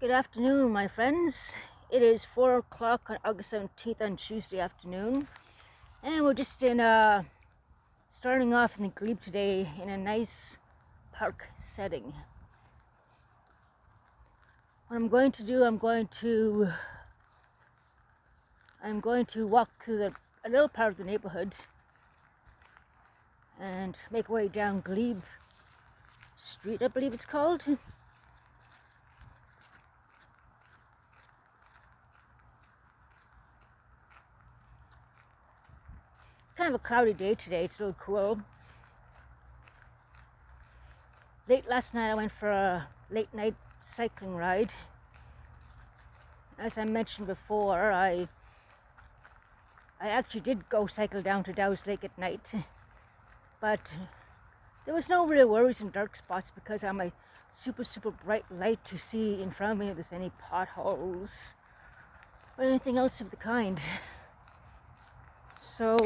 Good afternoon, my friends. It is 4 o'clock on August 17th on Tuesday afternoon, and we're just starting off in the Glebe today in a nice park setting. What I'm going to do, I'm going to walk through a little part of the neighborhood and make our way down Glebe Street, I believe it's called. It's kind of a cloudy day today. It's a little cool. Late last night I went for a late night cycling ride. As I mentioned before, I actually did go cycle down to Dow's Lake at night, but there was no real worries and dark spots because I have my super bright light to see in front of me if there's any potholes or anything else of the kind. So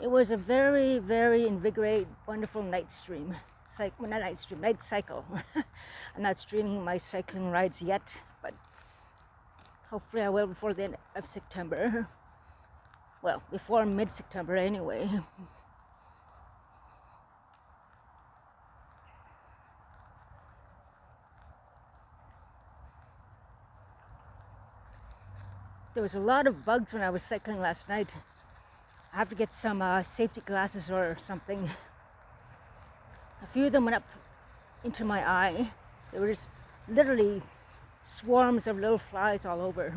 it was a very invigorating, wonderful night cycle. I'm not streaming my cycling rides yet, but hopefully I will before the end of September. Well, before mid-September anyway. There was a lot of bugs when I was cycling last night. I have to get some safety glasses or something. A few of them went up into my eye. There were just literally swarms of little flies all over.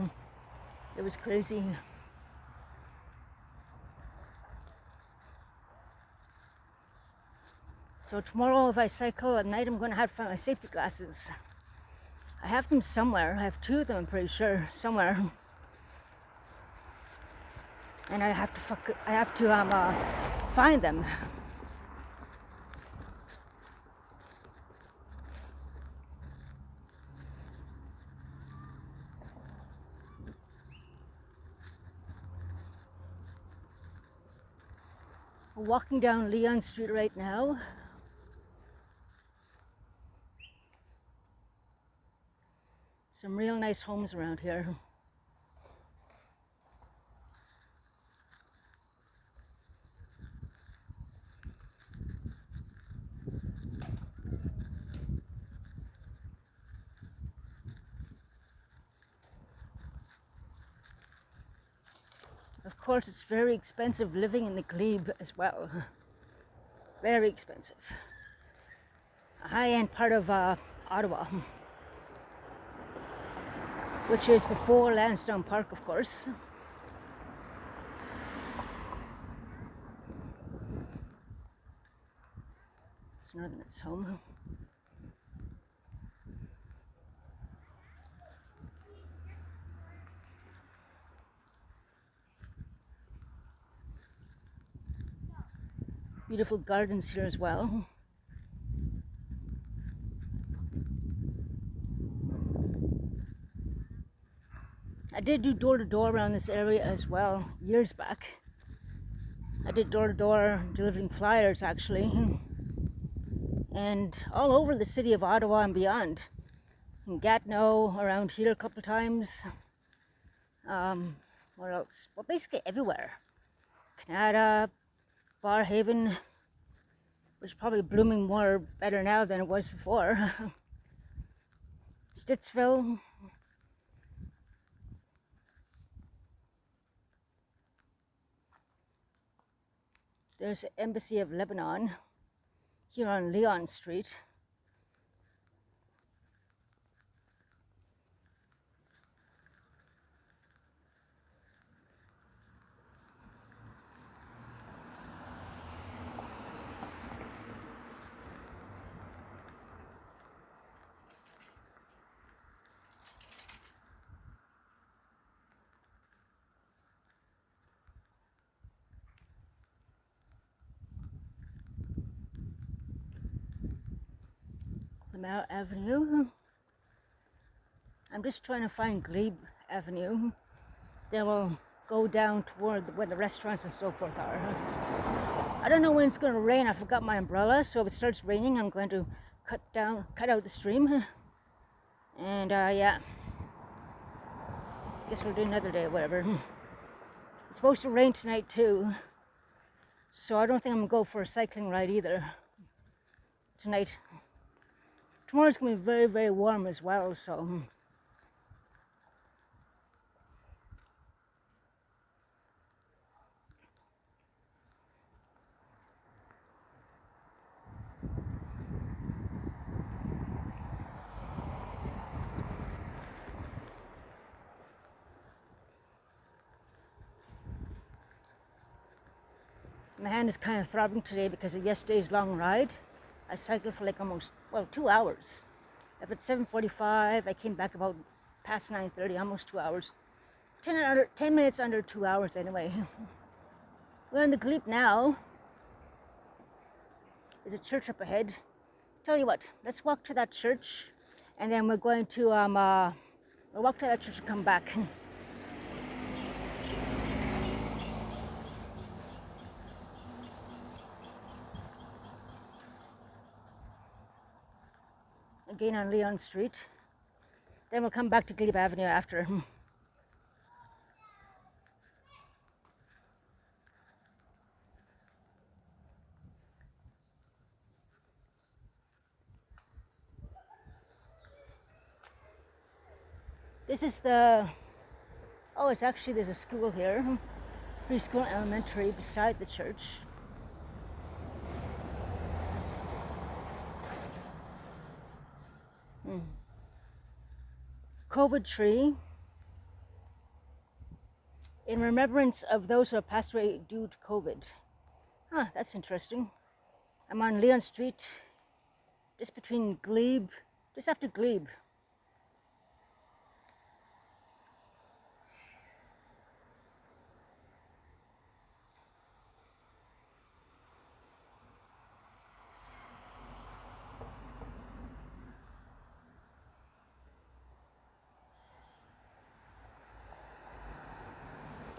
It was crazy. So tomorrow if I cycle at night, I'm going to have to find my safety glasses. I have them somewhere. I have two of them, I'm pretty sure, somewhere. And I have to find them. We're walking down Leon Street right now. Some real nice homes around here. Of course, it's very expensive living in the Glebe as well. Very expensive. A high-end part of Ottawa, which is before Lansdowne Park, of course. It's another nice home. Beautiful gardens here as well. I did do door-to-door around this area as well, years back. I did door-to-door delivering flyers actually. And all over the city of Ottawa and beyond. In Gatineau, around here a couple of times. What else? Well, basically everywhere. Canal, Barhaven, which is probably blooming better now than it was before. Stittsville. There's the Embassy of Lebanon here on Leon Street. Canal Avenue. I'm just trying to find Glebe Avenue. Then we'll go down toward where the restaurants and so forth are. I don't know when it's going to rain. I forgot my umbrella, so if it starts raining, I'm going to cut out the stream And yeah, guess we'll do another day or whatever. It's supposed to rain tonight too, so I don't think I'm gonna go for a cycling ride either tonight. Tomorrow's gonna be very, very warm as well, so my hand is kind of throbbing today because of yesterday's long ride. I cycled for like almost, well, 2 hours. Left at 7:45. I came back about past 9:30, almost 2 hours. 10 minutes under 2 hours anyway. We're in the Glebe now. There's a church up ahead. Tell you what, let's walk to that church, and then we're going to we'll walk to that church and come back. Again on Leon Street. Then we'll come back to Glebe Avenue after. This is the, oh, it's actually, there's a school here. Preschool and elementary beside the church. COVID tree in remembrance of those who have passed away due to COVID. Huh, that's interesting. I'm on Leon Street, just between Glebe, just after Glebe.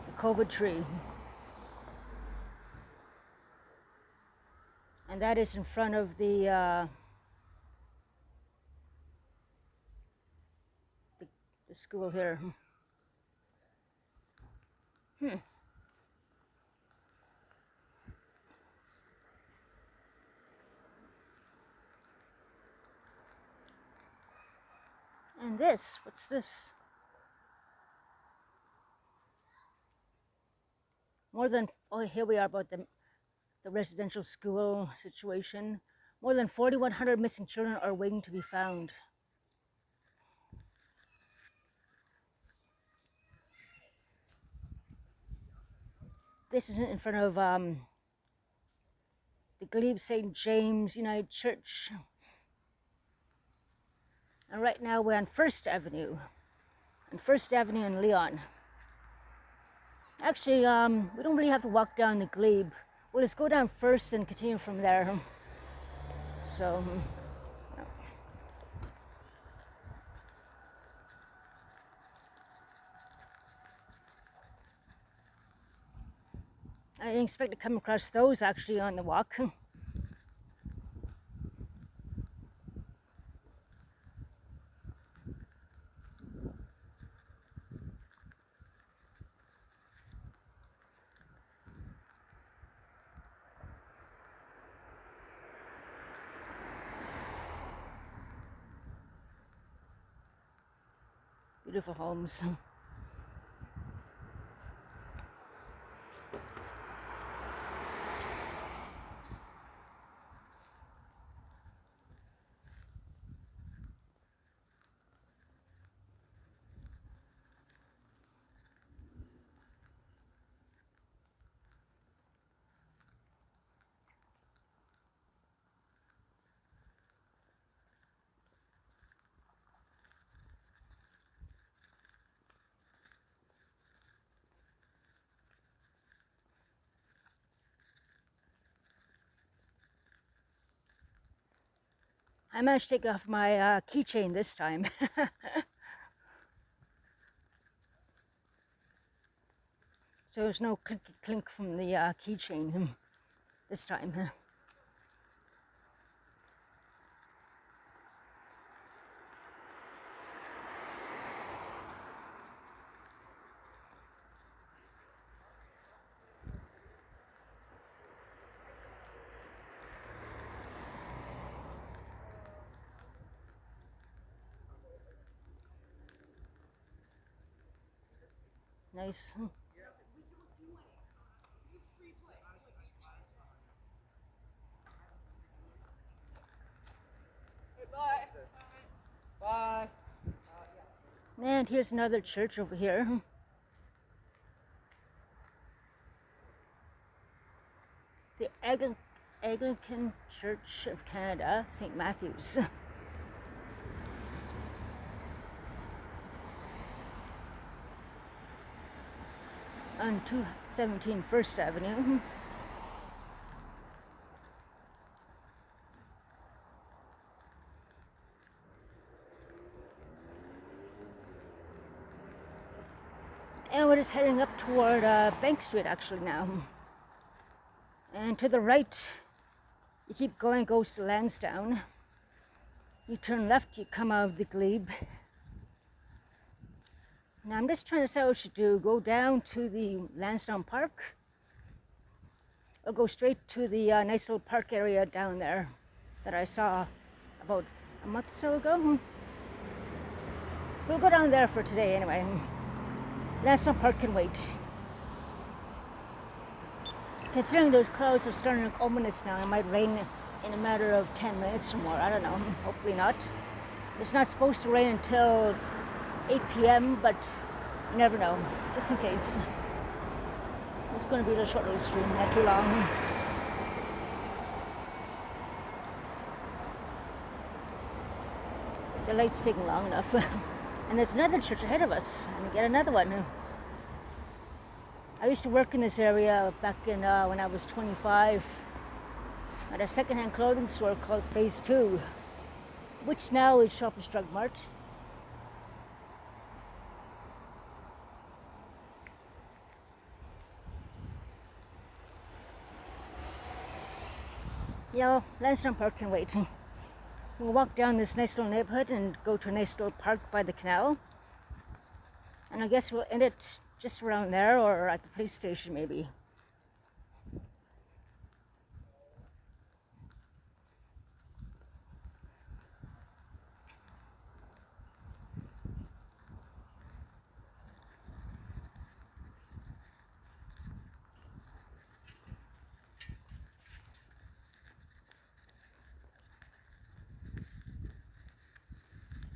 The COVID tree. And that is in front of the school here. And this, what's this? More than, oh, here we are about the residential school situation. More than 4,100 missing children are waiting to be found. This is in front of the Glebe St. James United Church. And right now we're on First Avenue. On First Avenue in Leon. Actually, we don't really have to walk down the Glebe. We'll just go down first and continue from there. So, I didn't expect to come across those actually on the walk. Beautiful homes. I managed to take off my keychain this time. So there's no clink clink from the keychain this time. Nice. Bye. And here's another church over here. The Anglican Church of Canada, St. Matthew's. On 217 First Avenue. And we're just heading up toward Bank Street actually now. And to the right, you keep going, goes to Lansdowne. You turn left, you come out of the Glebe. Now I'm just trying to decide what I should do. Go down to the Lansdowne Park, or go straight to the nice little park area down there that I saw about a month or so ago. We'll go down there for today anyway. Lansdowne Park can wait. Considering those clouds are starting to look ominous now, it might rain in a matter of 10 minutes or more. I don't know. Hopefully not. It's not supposed to rain until 8 p.m., but you never know. Just in case. It's going to be a little short little stream, not too long. The light's taking long enough. And there's another church ahead of us. And we get another one. I used to work in this area back in when I was 25 at a secondhand clothing store called Phase 2, which now is Shoppers Drug Mart. Yeah, Lansdowne Park can wait. We'll walk down this nice little neighborhood and go to a nice little park by the canal. And I guess we'll end it just around there or at the police station maybe.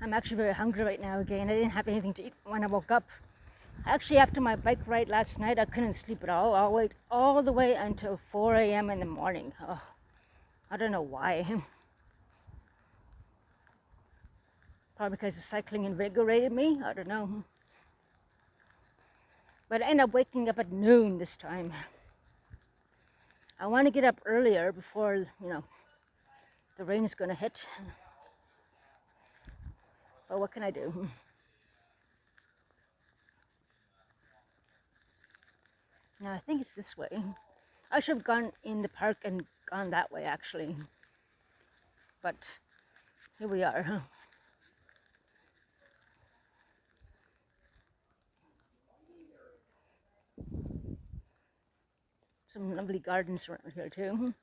I'm actually very hungry right now again. I didn't have anything to eat when I woke up. Actually, after my bike ride last night, I couldn't sleep at all. I'll wait all the way until 4 a.m. in the morning. Oh, I don't know why. Probably because the cycling invigorated me. I don't know. But I ended up waking up at noon this time. I want to get up earlier before, the rain's going to hit. But what can I do? Now, I think it's this way. I should have gone in the park and gone that way, actually. But here we are. Some lovely gardens around here, too.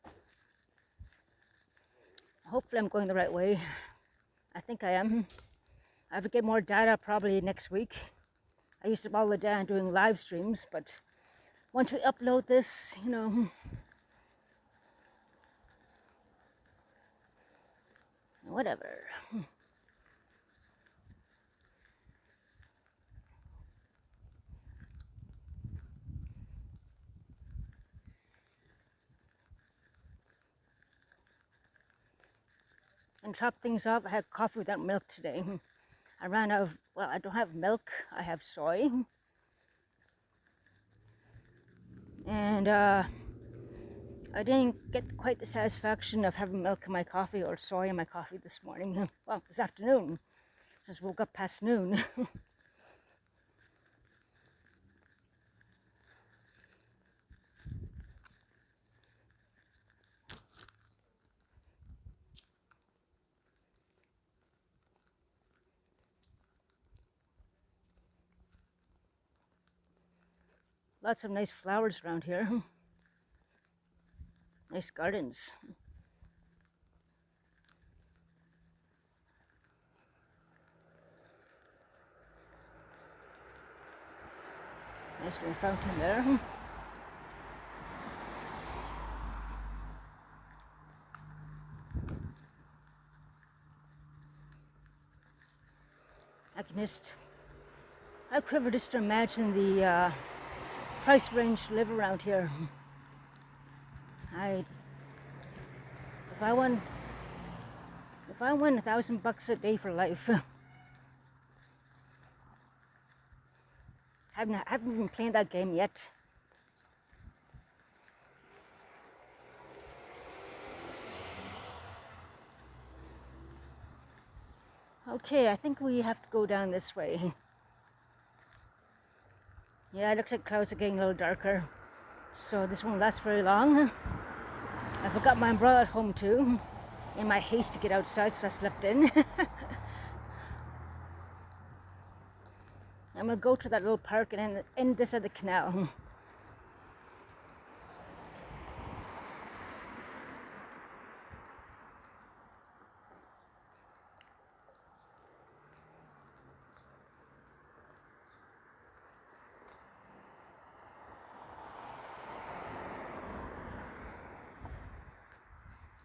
Hopefully I'm going the right way. I think I am. I have to get more data probably next week. I used to all the data doing live streams, but once we upload this, whatever. And top things off, I had coffee without milk today. I ran out of, I don't have milk, I have soy. And I didn't get quite the satisfaction of having milk in my coffee or soy in my coffee this morning. Well, this afternoon. Just woke up past noon. Lots of nice flowers around here. Nice gardens. Nice little fountain there. I quiver just to imagine the price range to live around here. If I won $1,000 a day for life, I haven't even played that game yet. Okay, I think we have to go down this way. Yeah, it looks like clouds are getting a little darker, so this won't last very long. I forgot my umbrella at home too, in my haste to get outside, so I slept in. I'm gonna go to that little park and end this at the canal.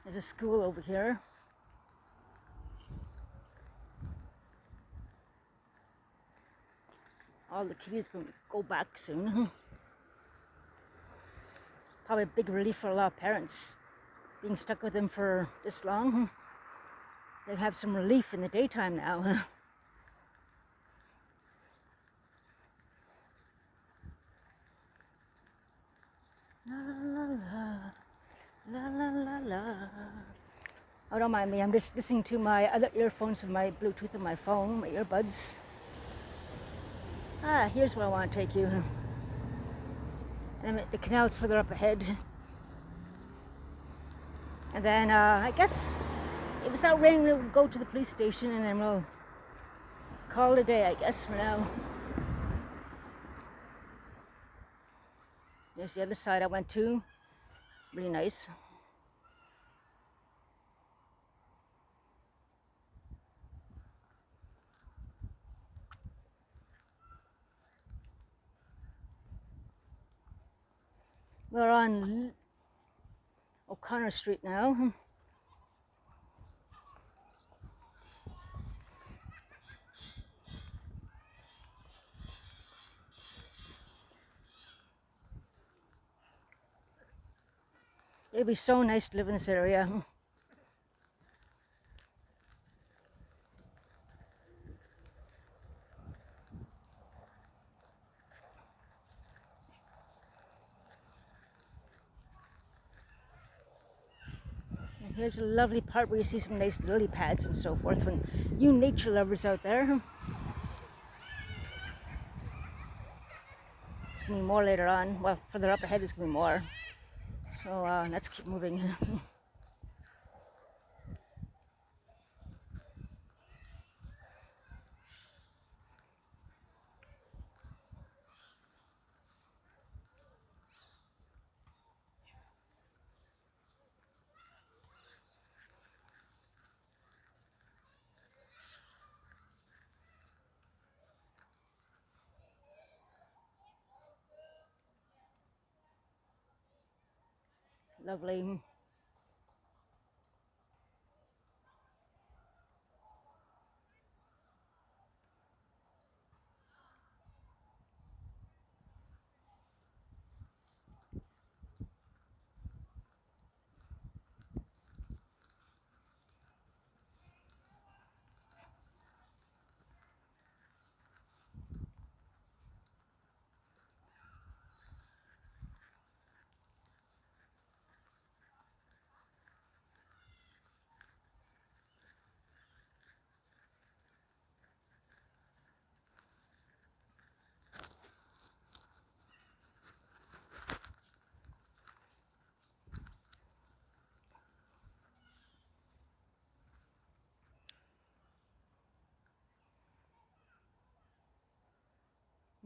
There's a school over here. All the kids can go back soon. Probably a big relief for a lot of parents being stuck with them for this long. They have some relief in the daytime now. La la la, la la la la. Oh, don't mind me, I'm just listening to my other earphones and my Bluetooth on my phone, my earbuds. Ah, here's where I want to take you. And the canal's further up ahead. And then I guess if it's not raining, we'll go to the police station and then we'll call it a day, I guess, for now. There's the other side I went to. Really nice. We're on O'Connor Street now. It'd be so nice to live in this area. And here's a lovely part where you see some nice lily pads and so forth for you nature lovers out there. There's gonna be more later on. Well, further up ahead there's gonna be more. So let's keep moving. Lovely.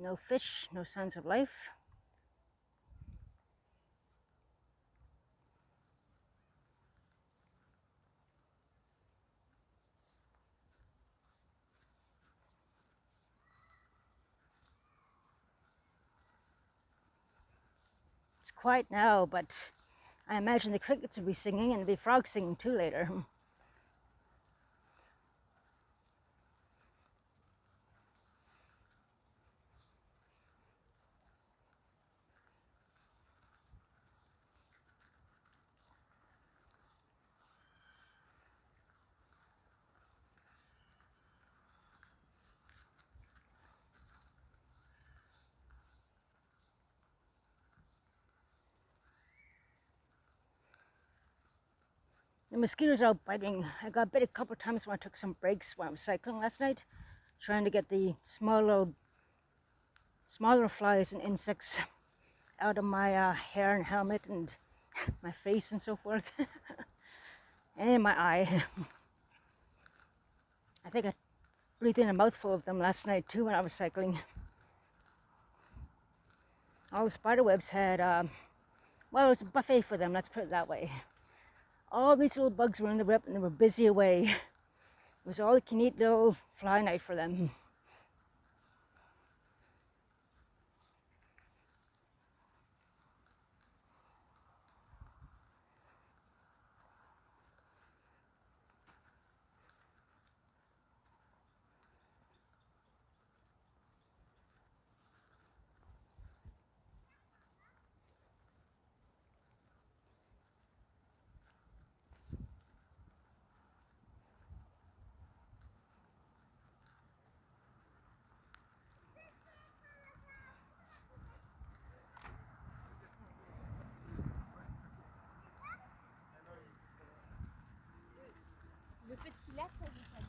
No fish, no signs of life. It's quiet now, but I imagine the crickets will be singing and there'll be frogs singing too later. The mosquitoes are out biting. I got bit a couple of times when I took some breaks when I was cycling last night, trying to get the smaller flies and insects out of my hair and helmet and my face and so forth, and in my eye. I think I breathed in a mouthful of them last night too when I was cycling. All the spider webs had, well, it was a buffet for them, let's put it that way. All these little bugs were in the web and they were busy away. It was all you can eat little fly night for them. Le petit lac, ça vous a dit.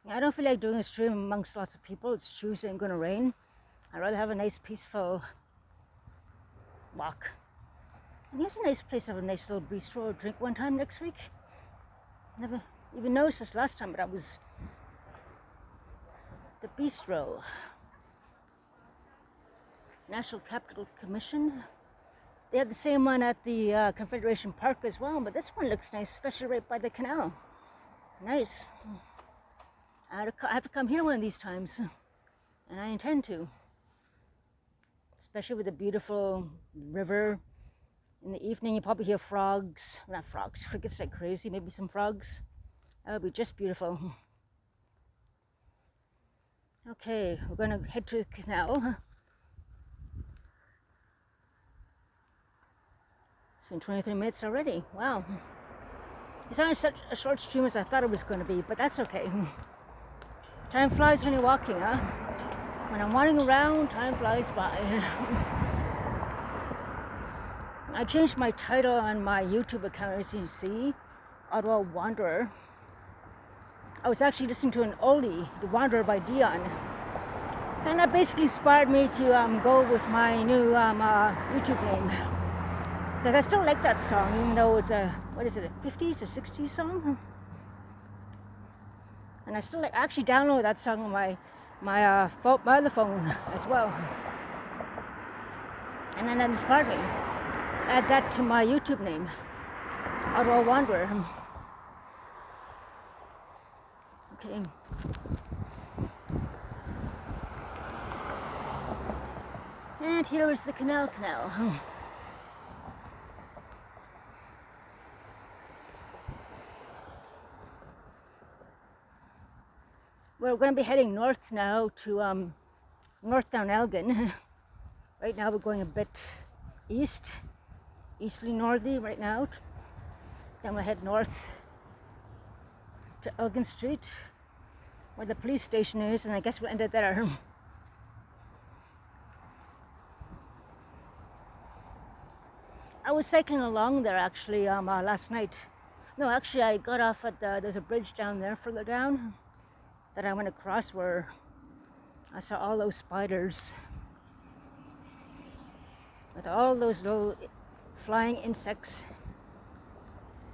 I don't feel like doing a stream amongst lots of people. It's Tuesday and going to rain. I'd rather have a nice peaceful walk. And here's a nice place to have a nice little bistro or drink one time next week. Never even noticed this last time, but I was the bistro. National Capital Commission. They have the same one at the Confederation Park as well, but this one looks nice, especially right by the canal. Nice. I have to come here one of these times, and I intend to. Especially with the beautiful river. In the evening, you probably hear frogs. Not frogs, crickets like crazy, maybe some frogs. That would be just beautiful. Okay, we're going to head to the canal. It's been 23 minutes already. Wow. It's not such a short stream as I thought it was going to be, but that's okay. Time flies when you're walking, huh? When I'm wandering around, time flies by. I changed my title on my YouTube account, as you see, Ottawa Wanderer. I was actually listening to an oldie, The Wanderer by Dion. And that basically inspired me to go with my new YouTube name. Because I still like that song, even though it's a 50s or 60s song. And I still actually download that song on my other phone as well. And then that inspired me. Add that to my YouTube name, Ottawa Wanderer. Okay. And here is the Canal. We're going to be heading north now to North Down Elgin. Right now we're going a bit easterly northy right now. Then we'll head north to Elgin Street, where the police station is, and I guess we'll end it there. I was cycling along there actually last night. No, actually I got off at there's a bridge down there further down that I went across where I saw all those spiders with all those little flying insects,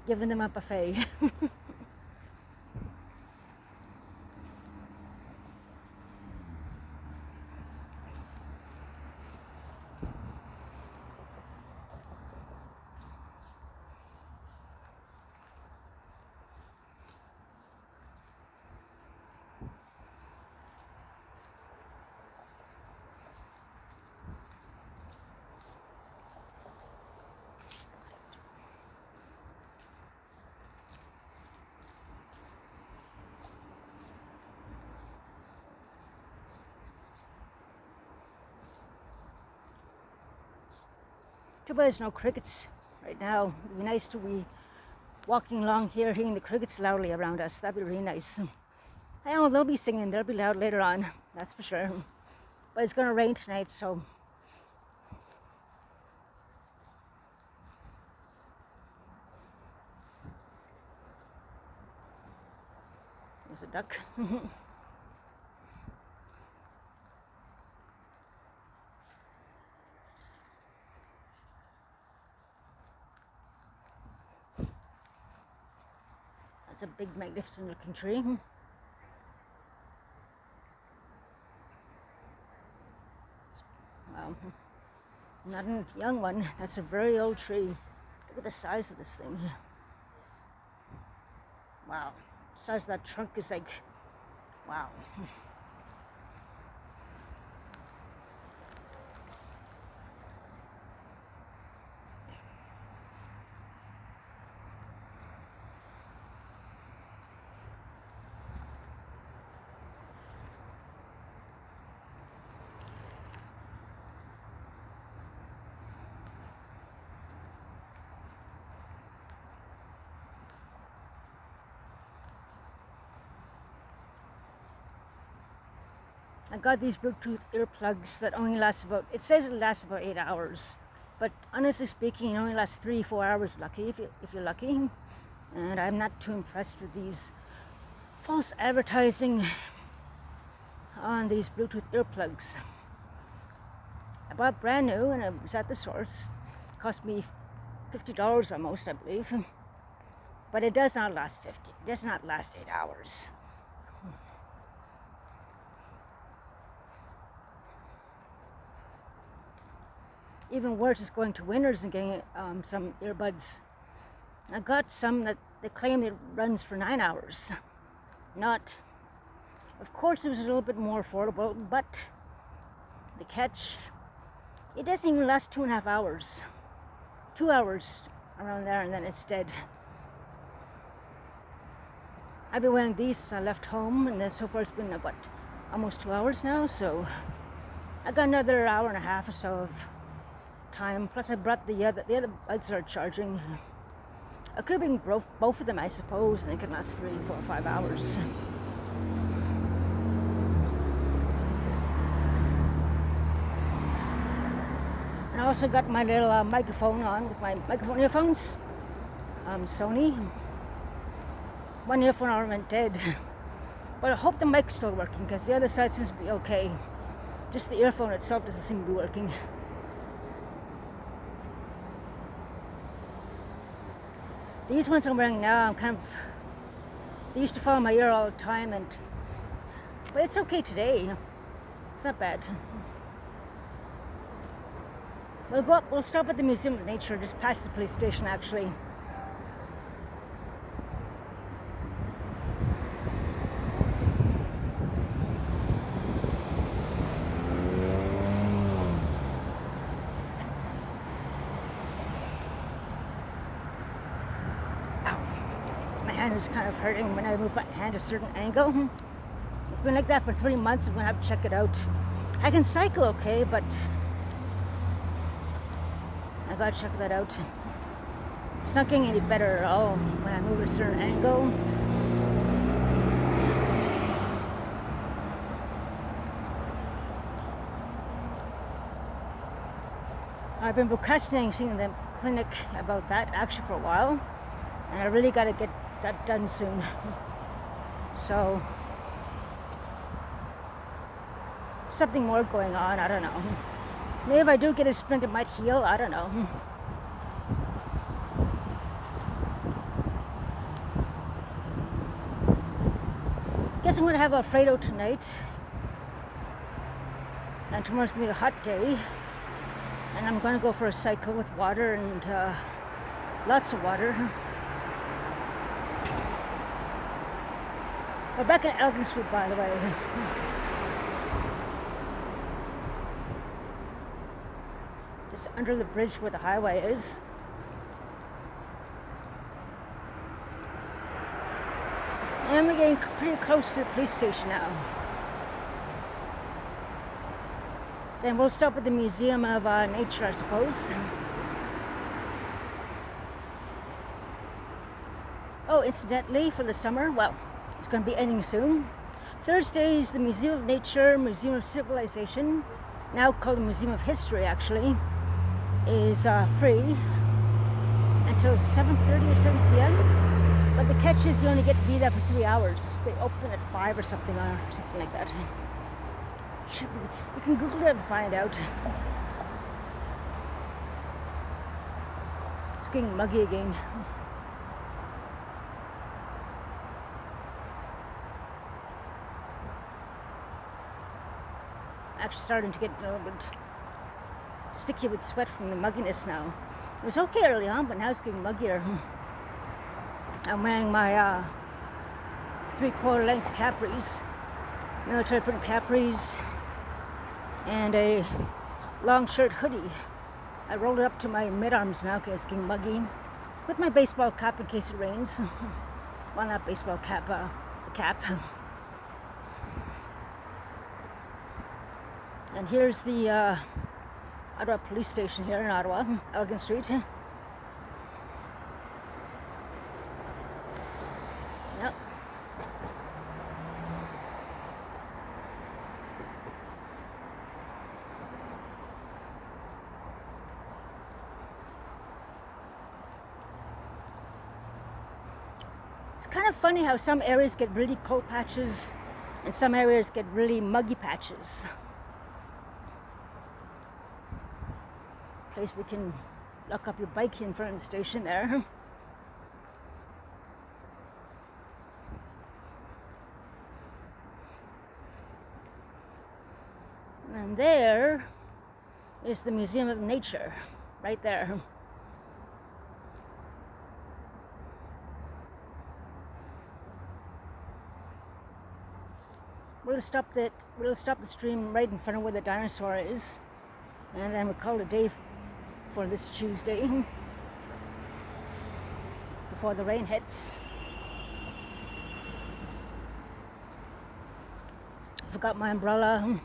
giving them a buffet. Too bad there's no crickets right now. It'd be nice to be walking along here, hearing the crickets loudly around us. That'd be really nice. I know they'll be singing. They'll be loud later on. That's for sure. But it's gonna rain tonight, so. There's a duck. That's a big, magnificent looking tree. Wow. Not a young one. That's a very old tree. Look at the size of this thing. Wow. The size of that trunk is like, wow. I got these Bluetooth earplugs that only last about, it says it lasts about 8 hours. But honestly speaking, it only lasts 3-4 hours lucky, if you're lucky. And I'm not too impressed with these false advertising on these Bluetooth earplugs. I bought brand new and it was at the source. It cost me $50 almost, I believe. But it does not last 50. It does not last 8 hours. Even worse is going to Winners and getting some earbuds. I got some that they claim it runs for 9 hours. Not. Of course it was a little bit more affordable, but the catch, it doesn't even last 2.5 hours. 2 hours around there and then it's dead. I've been wearing these since I left home, and then so far it's been what, almost 2 hours now, so I got another hour and a half or so of time. Plus I brought the other buds are charging. I could bring both of them, I suppose, and they can last 3, 4, 5 hours. And I also got my little microphone on with my microphone earphones. Sony. One earphone arm went dead. But I hope the mic's still working because the other side seems to be okay. Just the earphone itself doesn't seem to be working. These ones I'm wearing now, I'm kind of, they used to fall in my ear all the time, but it's okay today. It's not bad. We'll stop at the Museum of Nature, just past the police station actually. Is kind of hurting when I move my hand a certain angle. It's been like that for 3 months. I'm gonna have to check it out. I can cycle okay, but I gotta check that out. It's not getting any better at all when I move a certain angle. I've been procrastinating seeing the clinic about that actually for a while, and I really gotta get that done soon. So something more going on, I don't know. Maybe if I do get a splint it might heal, I don't know. Guess I'm gonna have Alfredo tonight, and tomorrow's gonna be a hot day, and I'm gonna go for a cycle with water and lots of water. We're back at Elgin Street, by the way. Just under the bridge where the highway is. And we're getting pretty close to the police station now. Then we'll stop at the Museum of Nature, I suppose. tomorrow, incidentally, for the summer, well, it's going to be ending soon. Thursday is the Museum of Nature, Museum of Civilization, now called the Museum of History actually, is free until 7:30 or 7 p.m. But the catch is you only get to be there for 3 hours. They open at 5 or something like that. You can Google it and find out. It's getting muggy again. Actually starting to get a little bit sticky with sweat from the mugginess now. It was okay early on, but now it's getting muggier. I'm wearing my 3/4 length capris, military print capris, and a long shirt hoodie. I rolled it up to my mid-arms now because it's getting muggy, with my baseball cap in case it rains. Well, not baseball cap, the cap. And here's the Ottawa police station here in Ottawa, Elgin Street. Yep. It's kind of funny how some areas get really cold patches and some areas get really muggy patches. Place we can lock up your bike in front of the station there. And there is the Museum of Nature, right there. We'll stop the stream right in front of where the dinosaur is, and then we'll call it a day for this Tuesday before the rain hits. Forgot my umbrella.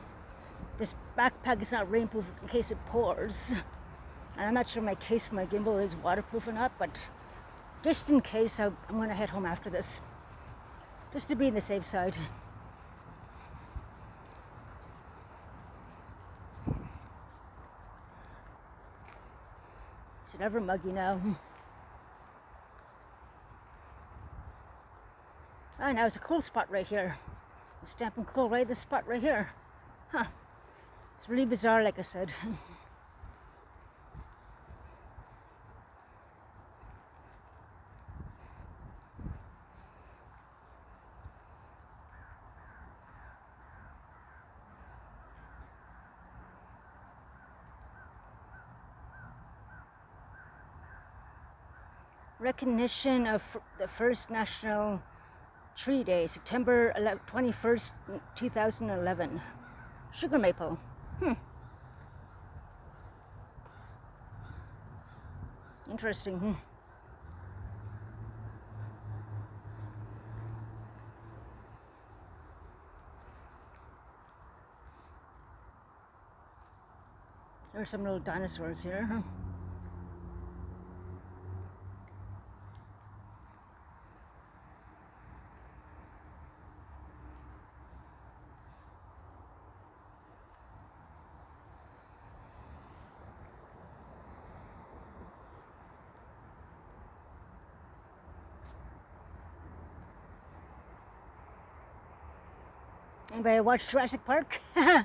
This backpack is not rainproof in case it pours, and I'm not sure my case for my gimbal is waterproof or not, but just in case, I'm going to head home after this, just to be on the safe side. Is it ever muggy now? Ah, now it's a cool spot right here. It's damp and cool right this spot right here. Huh. It's really bizarre, like I said. Recognition of the first National Tree Day, September 21st, 2011. Sugar maple. Interesting. There are some little dinosaurs here. Anybody watch Jurassic Park? I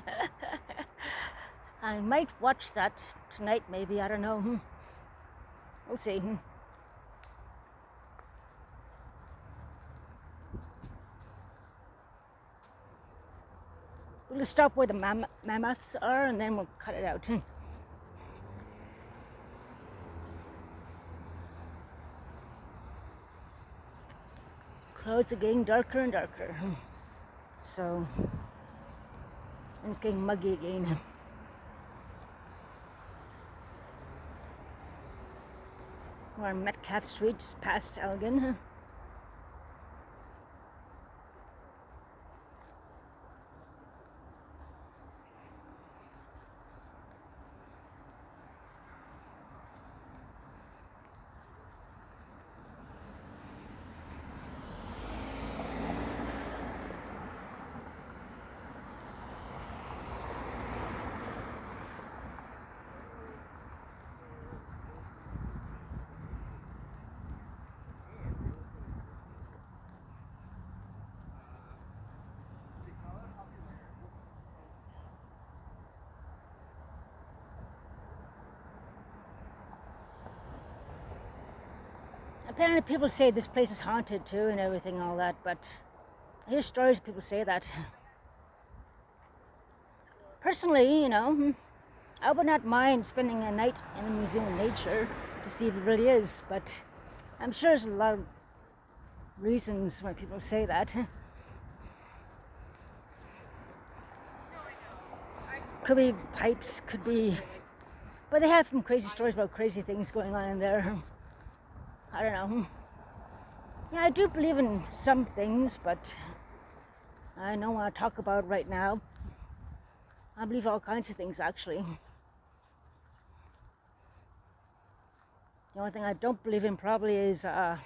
might watch that tonight, maybe. I don't know. We'll see. We'll stop where the mammoths are, and then we'll cut it out. Clouds are getting darker and darker. So, and it's getting muggy again. We're on Metcalf Street, just past Elgin. Apparently people say this place is haunted too and everything and all that, but I hear stories of people say that. Personally, you know, I would not mind spending a night in the Museum of Nature to see if it really is, but I'm sure there's a lot of reasons why people say that. Could be pipes, could be... But they have some crazy stories about crazy things going on in there. I don't know. Yeah, I do believe in some things, but I don't want to talk about it right now. I believe all kinds of things, actually. The only thing I don't believe in probably is, well,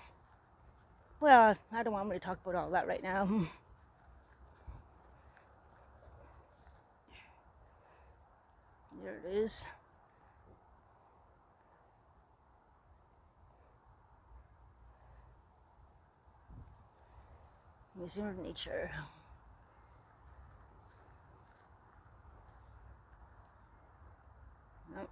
I don't want to talk about all that right now. There it is. Museum of Nature. Oh.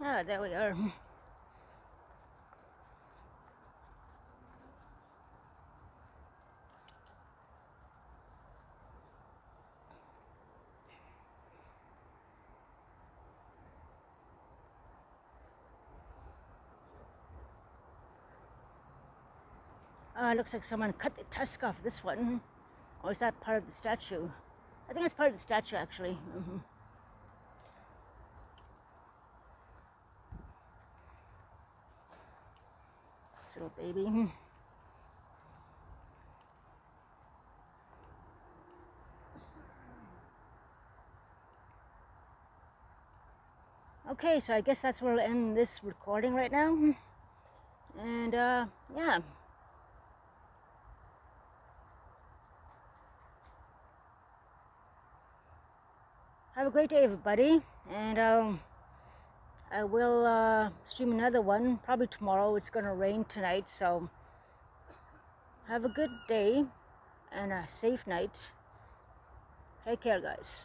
Ah, there we are. Looks like someone cut the tusk off this one. Or is that part of the statue? I think it's part of the statue, actually. This little baby. Okay, so I guess that's where we'll end this recording right now. And, yeah. Have a great day, everybody. And, I will stream another one probably tomorrow. It's gonna rain tonight, so have a good day and a safe night. Take care, guys.